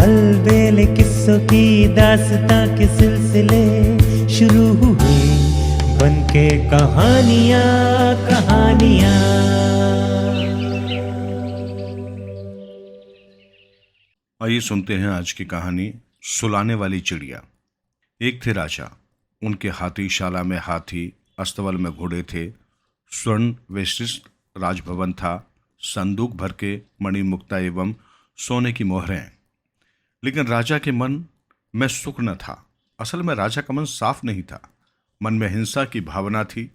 अलबेले किस्सों की दास्तां के सिलसिले शुरू हुए, बनके कहानियां कहानियां। आइए सुनते हैं आज की कहानी सुलाने वाली चिड़िया। एक थे राजा, उनके हाथीशाला में हाथी, अस्तबल में घोड़े थे, स्वर्ण विशिष्ट राजभवन था, संदूक भर के मणिमुक्ता एवं सोने की मोहरें। लेकिन राजा के मन में सुख न था। असल में राजा का मन साफ नहीं था। मन में हिंसा की भावना थी।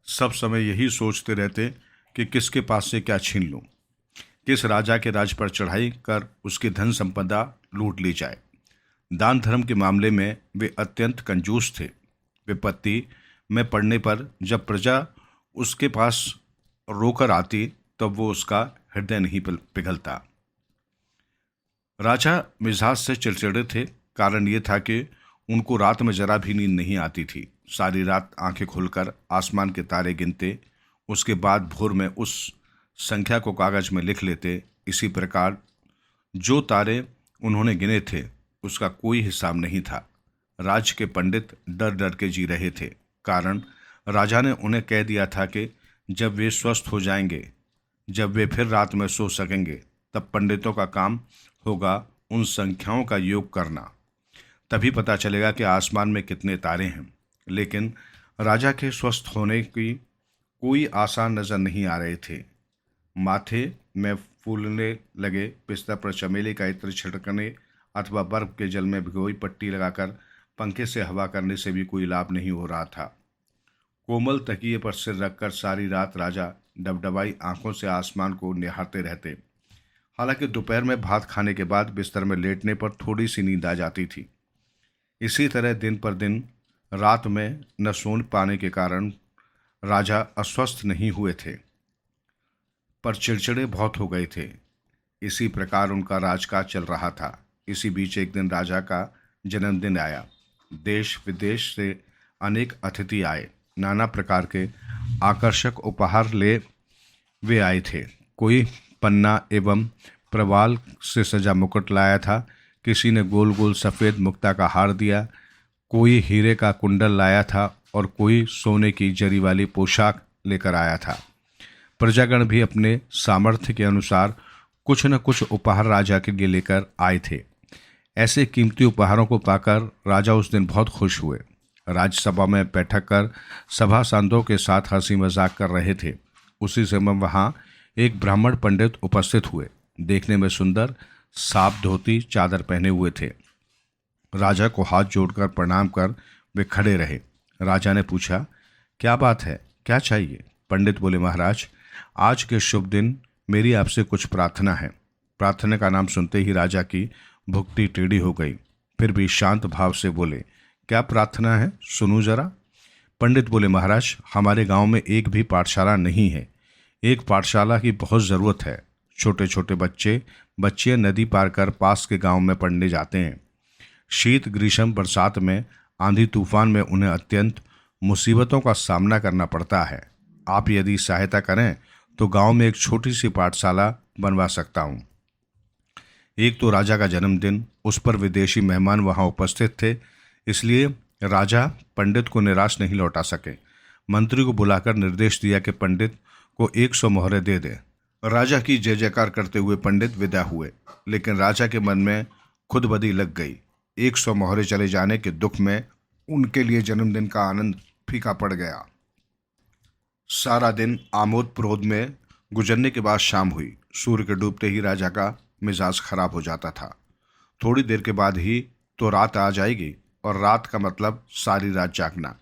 सब समय यही सोचते रहते कि किसके पास से क्या छीन लूं, किस राजा के राज पर चढ़ाई कर उसकी धन संपदा लूट ली जाए। दान धर्म के मामले में वे अत्यंत कंजूस थे। विपत्ति में पड़ने पर जब प्रजा उसके पास रोकर आती तब वो उसका हृदय नहीं पिघलता। राजा मिजाज से चिड़चिड़े थे। कारण ये था कि उनको रात में जरा भी नींद नहीं आती थी। सारी रात आंखें खोलकर आसमान के तारे गिनते, उसके बाद भोर में उस संख्या को कागज में लिख लेते। इसी प्रकार जो तारे उन्होंने गिने थे उसका कोई हिसाब नहीं था। राज्य के पंडित डर डर के जी रहे थे। कारण राजा ने उन्हें कह दिया था कि जब वे स्वस्थ हो जाएंगे, जब वे फिर रात में सो सकेंगे, तब पंडितों का काम होगा उन संख्याओं का योग करना। तभी पता चलेगा कि आसमान में कितने तारे हैं। लेकिन राजा के स्वस्थ होने की कोई आसार नजर नहीं आ रहे थे। माथे में फूलने लगे बिस्तर पर चमेली का इत्र छिड़कने अथवा बर्फ के जल में भिगोई पट्टी लगाकर पंखे से हवा करने से भी कोई लाभ नहीं हो रहा था। कोमल तकिए पर सिर रखकर सारी रात राजा डबडबाई आंखों से आसमान को निहारते रहते। हालांकि दोपहर में भात खाने के बाद बिस्तर में लेटने पर थोड़ी सी नींद आ जाती थी। इसी तरह दिन पर दिन रात में न सो पाने के कारण राजा अस्वस्थ नहीं हुए थे, पर चिड़चिड़े बहुत हो गए थे। इसी प्रकार उनका राजकाज चल रहा था। इसी बीच एक दिन राजा का जन्मदिन आया। देश विदेश से अनेक अतिथि आए। नाना प्रकार के आकर्षक उपहार ले वे आए थे। कोई पन्ना एवं प्रवाल से सजा मुकुट लाया था, किसी ने गोल गोल सफ़ेद मुक्ता का हार दिया, कोई हीरे का कुंडल लाया था और कोई सोने की जरी वाली पोशाक लेकर आया था। प्रजागण भी अपने सामर्थ्य के अनुसार कुछ न कुछ उपहार राजा के लिए लेकर आए थे। ऐसे कीमती उपहारों को पाकर राजा उस दिन बहुत खुश हुए। राज्यसभा में बैठक कर सभासदों के साथ हंसी मजाक कर रहे थे। उसी समय वहाँ एक ब्राह्मण पंडित उपस्थित हुए। देखने में सुंदर, साफ धोती चादर पहने हुए थे। राजा को हाथ जोड़कर प्रणाम कर वे खड़े रहे। राजा ने पूछा, क्या बात है, क्या चाहिए? पंडित बोले, महाराज, आज के शुभ दिन मेरी आपसे कुछ प्रार्थना है। प्रार्थना का नाम सुनते ही राजा की भुक्ति टेढ़ी हो गई। फिर भी शांत भाव से बोले, क्या प्रार्थना है, सुनूं जरा। पंडित बोले, महाराज, हमारे गांव में एक भी पाठशाला नहीं है। एक पाठशाला की बहुत ज़रूरत है। छोटे छोटे बच्चियां नदी पार कर पास के गांव में पढ़ने जाते हैं। शीत, ग्रीष्म, बरसात में, आंधी तूफान में उन्हें अत्यंत मुसीबतों का सामना करना पड़ता है। आप यदि सहायता करें तो गांव में एक छोटी सी पाठशाला बनवा सकता हूं। एक तो राजा का जन्मदिन, उस पर विदेशी मेहमान वहां उपस्थित थे, इसलिए राजा पंडित को निराश नहीं लौटा सके। मंत्री को बुलाकर निर्देश दिया कि पंडित को 100 मोहरें दे दे। राजा की जय जयकार करते हुए पंडित विदा हुए। लेकिन राजा के मन में खुदबदी लग गई। 100 मोहरें चले जाने के दुख में उनके लिए जन्मदिन का आनंद फीका पड़ गया। सारा दिन आमोद प्रमोद में गुजरने के बाद शाम हुई। सूर्य के डूबते ही राजा का मिजाज खराब हो जाता था। थोड़ी देर के बाद ही तो रात आ जाएगी और रात का मतलब सारी रात जागना।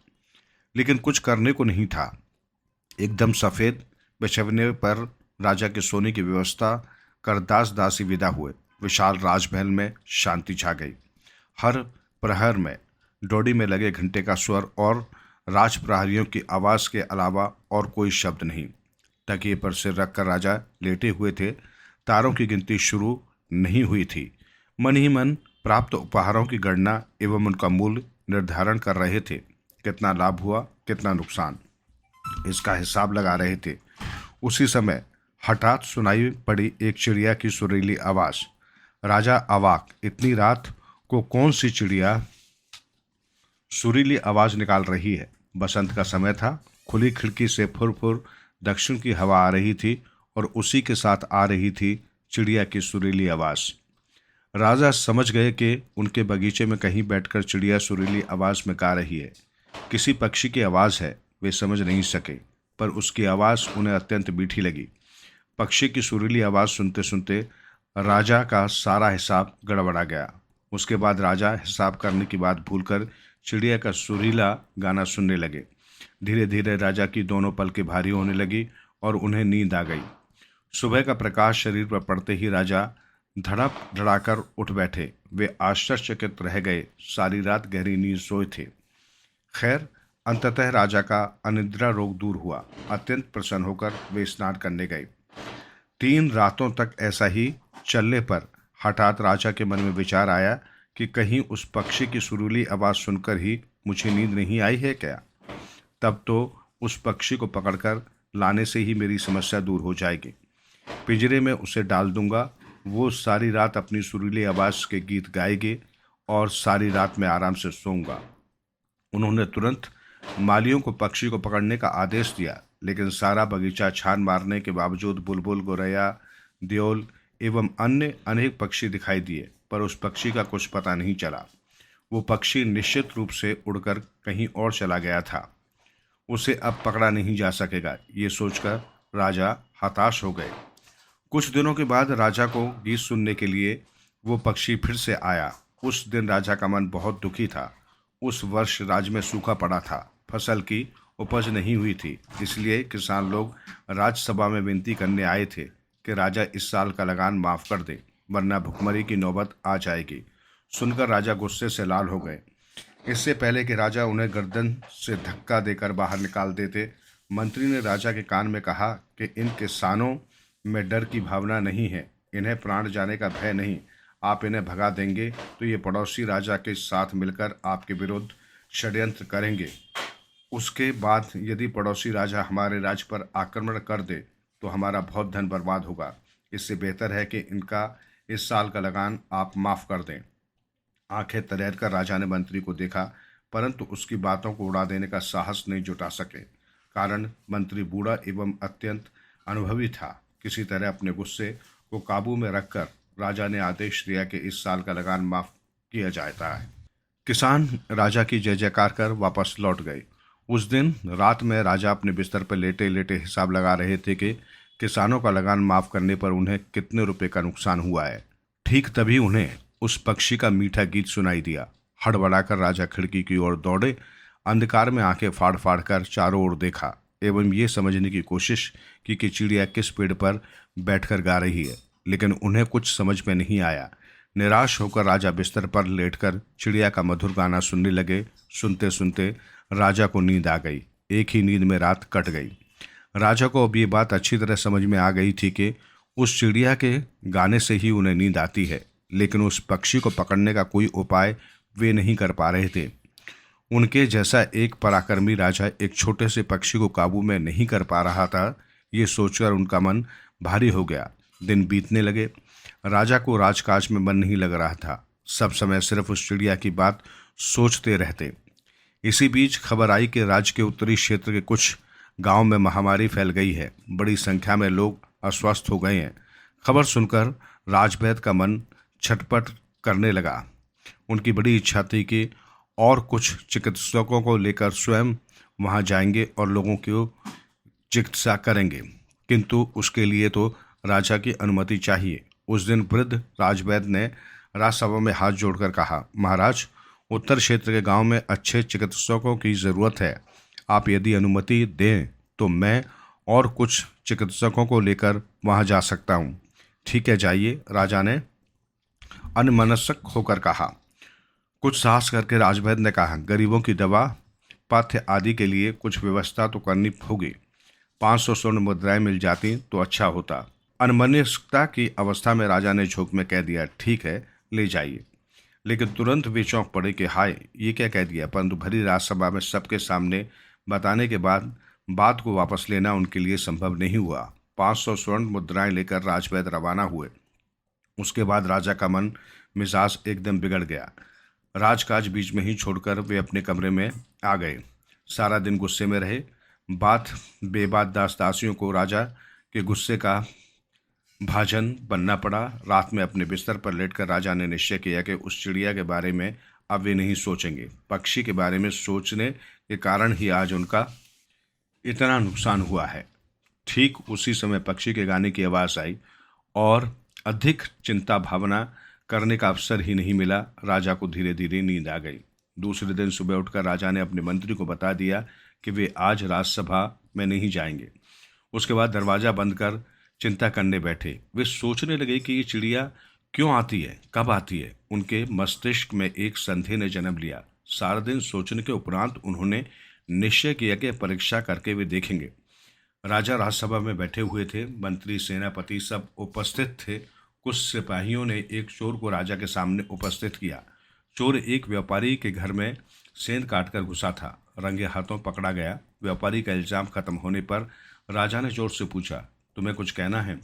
लेकिन कुछ करने को नहीं था। एकदम सफ़ेद बिछवने पर राजा के सोने की व्यवस्था कर दास दासी विदा हुए। विशाल राजमहल में शांति छा गई। हर प्रहर में डोडी में लगे घंटे का स्वर और राज प्रहरियों की आवाज़ के अलावा और कोई शब्द नहीं। तकिए पर सिर रखकर राजा लेटे हुए थे। तारों की गिनती शुरू नहीं हुई थी। मन ही मन प्राप्त उपहारों की गणना एवं उनका मूल्य निर्धारण कर रहे थे। कितना लाभ हुआ, कितना नुकसान, इसका हिसाब लगा रहे थे। उसी समय हठात सुनाई पड़ी एक चिड़िया की सुरीली आवाज़। राजा अवाक, इतनी रात को कौन सी चिड़िया सुरीली आवाज निकाल रही है? बसंत का समय था। खुली खिड़की से फुर फुर दक्षिण की हवा आ रही थी और उसी के साथ आ रही थी चिड़िया की सुरीली आवाज। राजा समझ गए कि उनके बगीचे में कहीं बैठकर चिड़िया सुरीली आवाज में गा रही है। किसी पक्षी की आवाज है, वे समझ नहीं सके, पर उसकी आवाज उन्हें अत्यंत मीठी लगी। पक्षी की सुरीली आवाज सुनते सुनते राजा का सारा हिसाब गड़बड़ा गया। उसके बाद राजा हिसाब करने की बात भूलकर चिड़िया का सुरीला गाना सुनने लगे। धीरे धीरे राजा की दोनों पलकें भारी होने लगी और उन्हें नींद आ गई। सुबह का प्रकाश शरीर पर पड़ते ही राजा धड़क धड़ाकर उठ बैठे। वे आश्चर्यचकित रह गए। सारी रात गहरी नींद सोए थे। खैर, अंततः राजा का अनिद्रा रोग दूर हुआ। अत्यंत प्रसन्न होकर वे स्नान करने गए। 3 रातों तक ऐसा ही चलने पर हठात राजा के मन में विचार आया कि कहीं उस पक्षी की सुरीली आवाज सुनकर ही मुझे नींद नहीं आई है क्या? तब तो उस पक्षी को पकड़कर लाने से ही मेरी समस्या दूर हो जाएगी। पिंजरे में उसे डाल दूंगा, वो सारी रात अपनी सुरीली आवाज के गीत गाएगी और सारी रात मैं आराम से सोऊंगा। उन्होंने तुरंत मालियों को पक्षी को पकड़ने का आदेश दिया, लेकिन सारा बगीचा छान मारने के बावजूद बुलबुल, गोरैया, देओल एवं अन्य अनेक पक्षी दिखाई दिए, पर उस पक्षी का कुछ पता नहीं चला। वो पक्षी निश्चित रूप से उड़कर कहीं और चला गया था। उसे अब पकड़ा नहीं जा सकेगा, ये सोचकर राजा हताश हो गए। कुछ दिनों के बाद राजा को गीत सुनने के लिए वो पक्षी फिर से आया। उस दिन राजा का मन बहुत दुखी था। उस वर्ष राज्य में सूखा पड़ा था, फसल की उपज नहीं हुई थी। इसलिए किसान लोग राज्यसभा में विनती करने आए थे कि राजा इस साल का लगान माफ कर दे, वरना भुखमरी की नौबत आ जाएगी। सुनकर राजा गुस्से से लाल हो गए। इससे पहले कि राजा उन्हें गर्दन से धक्का देकर बाहर निकाल देते, मंत्री ने राजा के कान में कहा कि इन किसानों में डर की भावना नहीं है, इन्हें प्राण जाने का भय नहीं। आप इन्हें भगा देंगे तो ये पड़ोसी राजा के साथ मिलकर आपके विरुद्ध षड्यंत्र करेंगे। उसके बाद यदि पड़ोसी राजा हमारे राज्य पर आक्रमण कर दे तो हमारा बहुत धन बर्बाद होगा। इससे बेहतर है कि इनका इस साल का लगान आप माफ कर दें। आंखें तरेर कर राजा ने मंत्री को देखा, परंतु उसकी बातों को उड़ा देने का साहस नहीं जुटा सके, कारण मंत्री बूढ़ा एवं अत्यंत अनुभवी था। किसी तरह अपने गुस्से को काबू में रखकर राजा ने आदेश दिया कि इस साल का लगान माफ किया जाता है। किसान राजा की जय जयकार कर वापस लौट गए। उस दिन रात में राजा अपने बिस्तर पर लेटे लेटे हिसाब लगा रहे थे कि किसानों का लगान माफ करने पर उन्हें कितने रुपए का नुकसान हुआ है। ठीक तभी उन्हें उस पक्षी का मीठा गीत सुनाई दिया। हड़बड़ाकर राजा खिड़की की ओर दौड़े। अंधकार में आंखें फाड़ फाड़ कर चारों ओर देखा एवं ये समझने की कोशिश की कि चिड़िया किस पेड़ पर बैठकर गा रही है, लेकिन उन्हें कुछ समझ में नहीं आया। निराश होकर राजा बिस्तर पर लेटकर चिड़िया का मधुर गाना सुनने लगे। सुनते सुनते राजा को नींद आ गई। एक ही नींद में रात कट गई। राजा को अब ये बात अच्छी तरह समझ में आ गई थी कि उस चिड़िया के गाने से ही उन्हें नींद आती है, लेकिन उस पक्षी को पकड़ने का कोई उपाय वे नहीं कर पा रहे थे। उनके जैसा एक पराक्रमी राजा एक छोटे से पक्षी को काबू में नहीं कर पा रहा था, ये सोचकर उनका मन भारी हो गया। दिन बीतने लगे। राजा को राजकाज में मन नहीं लग रहा था। सब समय सिर्फ उस चिड़िया की बात सोचते रहते। इसी बीच खबर आई कि राज्य के उत्तरी क्षेत्र के कुछ गांव में महामारी फैल गई है। बड़ी संख्या में लोग अस्वस्थ हो गए हैं। खबर सुनकर राजवैद्य का मन छटपट करने लगा। उनकी बड़ी इच्छा थी कि और कुछ चिकित्सकों को लेकर स्वयं वहां जाएंगे और लोगों की चिकित्सा करेंगे, किंतु उसके लिए तो राजा की अनुमति चाहिए। उस दिन वृद्ध राजवैद्य ने राजसभा में हाथ जोड़कर कहा, महाराज, उत्तर क्षेत्र के गांव में अच्छे चिकित्सकों की ज़रूरत है। आप यदि अनुमति दें तो मैं और कुछ चिकित्सकों को लेकर वहां जा सकता हूं। ठीक है, जाइए, राजा ने अनमनस्क होकर कहा। कुछ साहस करके राजवैद्य ने कहा, गरीबों की दवा, पथ्य आदि के लिए कुछ व्यवस्था तो करनी होगी। 500 स्वर्ण मुद्राएं मिल जाती तो अच्छा होता। अनमनस्कता की अवस्था में राजा ने झोंक में कह दिया, ठीक है, ले जाइए। लेकिन तुरंत वे चौंक पड़े कि हाय, ये क्या कह दिया। परंतु भरी राजसभा में सबके सामने बताने के बाद बात को वापस लेना उनके लिए संभव नहीं हुआ। 500 स्वर्ण मुद्राएं लेकर राजवैद्य रवाना हुए। उसके बाद राजा का मन मिजाज एकदम बिगड़ गया। राजकाज बीच में ही छोड़कर वे अपने कमरे में आ गए। सारा दिन गुस्से में रहे। बात बेबात दास-दासियों को राजा के गुस्से का भाजन बनना पड़ा। रात में अपने बिस्तर पर लेटकर राजा ने निश्चय किया कि उस चिड़िया के बारे में अब वे नहीं सोचेंगे। पक्षी के बारे में सोचने के कारण ही आज उनका इतना नुकसान हुआ है। ठीक उसी समय पक्षी के गाने की आवाज़ आई और अधिक चिंता भावना करने का अवसर ही नहीं मिला। राजा को धीरे धीरे नींद आ गई। दूसरे दिन सुबह उठकर राजा ने अपने मंत्री को बता दिया कि वे आज राज्यसभा में नहीं जाएंगे। उसके बाद दरवाज़ा बंद कर चिंता करने बैठे। वे सोचने लगे कि ये चिड़िया क्यों आती है, कब आती है। उनके मस्तिष्क में एक संदेह ने जन्म लिया। सारा दिन सोचने के उपरांत उन्होंने निश्चय किया कि परीक्षा करके वे देखेंगे। राजा राज्यसभा में बैठे हुए थे। मंत्री, सेनापति सब उपस्थित थे। कुछ सिपाहियों ने एक चोर को राजा के सामने उपस्थित किया। चोर एक व्यापारी के घर में सेंध काटकर घुसा था। रंगे हाथों पकड़ा गया। व्यापारी का इल्जाम खत्म होने पर राजा ने चोर से पूछा, तुम्हें कुछ कहना है?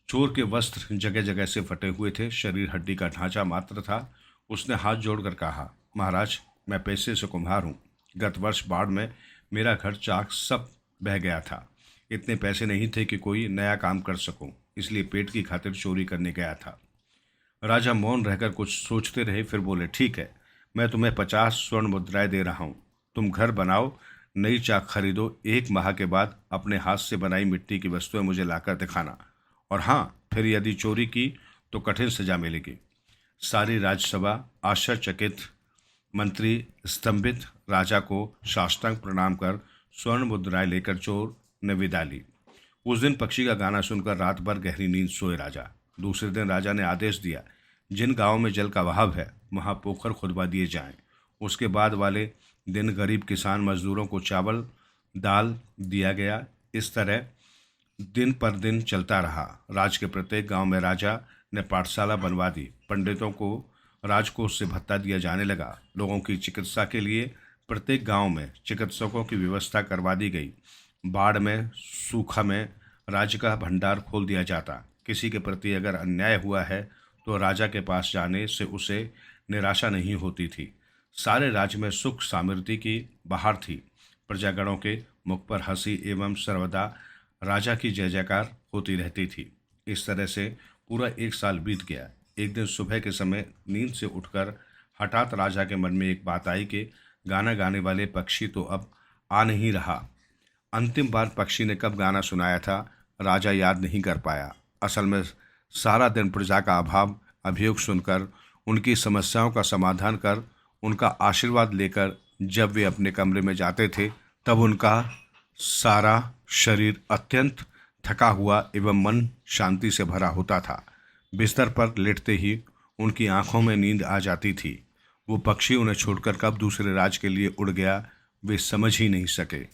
चोर के वस्त्र जगह जगह से फटे हुए थे, शरीर हड्डी का ढांचा मात्र था। उसने हाथ जोड़कर कहा, महाराज, मैं पैसे से कुम्हार हूँ। गत वर्ष बाढ़ में मेरा घर चाक सब बह गया था। इतने पैसे नहीं थे कि कोई नया काम कर सकूं, इसलिए पेट की खातिर चोरी करने गया था। राजा मौन रहकर कुछ सोचते रहे, फिर बोले, ठीक है, मैं तुम्हें 50 स्वर्ण मुद्राएं दे रहा हूँ। तुम घर बनाओ, नई चाक खरीदो। 1 माह के बाद अपने हाथ से बनाई मिट्टी की वस्तुएं मुझे लाकर दिखाना। और हाँ, फिर यदि चोरी की तो कठिन सजा मिलेगी। सारी राज्यसभा आश्चर्यचकित, मंत्री स्तंभित। राजा को साष्टांग प्रणाम कर स्वर्ण मुद्राएं लेकर चोर ने विदा ली। उस दिन पक्षी का गाना सुनकर रात भर गहरी नींद सोए राजा। दूसरे दिन राजा ने आदेश दिया, जिन गांवों में जल का अभाव है वहां पोखर खुदवा दिए जाएं। उसके बाद वाले दिन गरीब किसान मजदूरों को चावल दाल दिया गया। इस तरह दिन पर दिन चलता रहा। राज्य के प्रत्येक गांव में राजा ने पाठशाला बनवा दी। पंडितों को राजकोष से भत्ता दिया जाने लगा। लोगों की चिकित्सा के लिए प्रत्येक गांव में चिकित्सकों की व्यवस्था करवा दी गई। बाढ़ में, सूखा में राज्य का भंडार खोल दिया जाता। किसी के प्रति अगर अन्याय हुआ है तो राजा के पास जाने से उसे निराशा नहीं होती थी। सारे राज्य में सुख समृद्धि की बहार थी। प्रजागणों के मुख पर हंसी एवं सर्वदा राजा की जय जयकार होती रहती थी। इस तरह से पूरा 1 साल बीत गया। एक दिन सुबह के समय नींद से उठकर हठात राजा के मन में एक बात आई कि गाना गाने वाले पक्षी तो अब आ नहीं रहा। अंतिम बार पक्षी ने कब गाना सुनाया था राजा याद नहीं कर पाया। असल में सारा दिन प्रजा का अभाव अभियोग सुनकर, उनकी समस्याओं का समाधान कर, उनका आशीर्वाद लेकर जब वे अपने कमरे में जाते थे तब उनका सारा शरीर अत्यंत थका हुआ एवं मन शांति से भरा होता था। बिस्तर पर लेटते ही उनकी आंखों में नींद आ जाती थी। वो पक्षी उन्हें छोड़कर कब दूसरे राज्य के लिए उड़ गया वे समझ ही नहीं सके।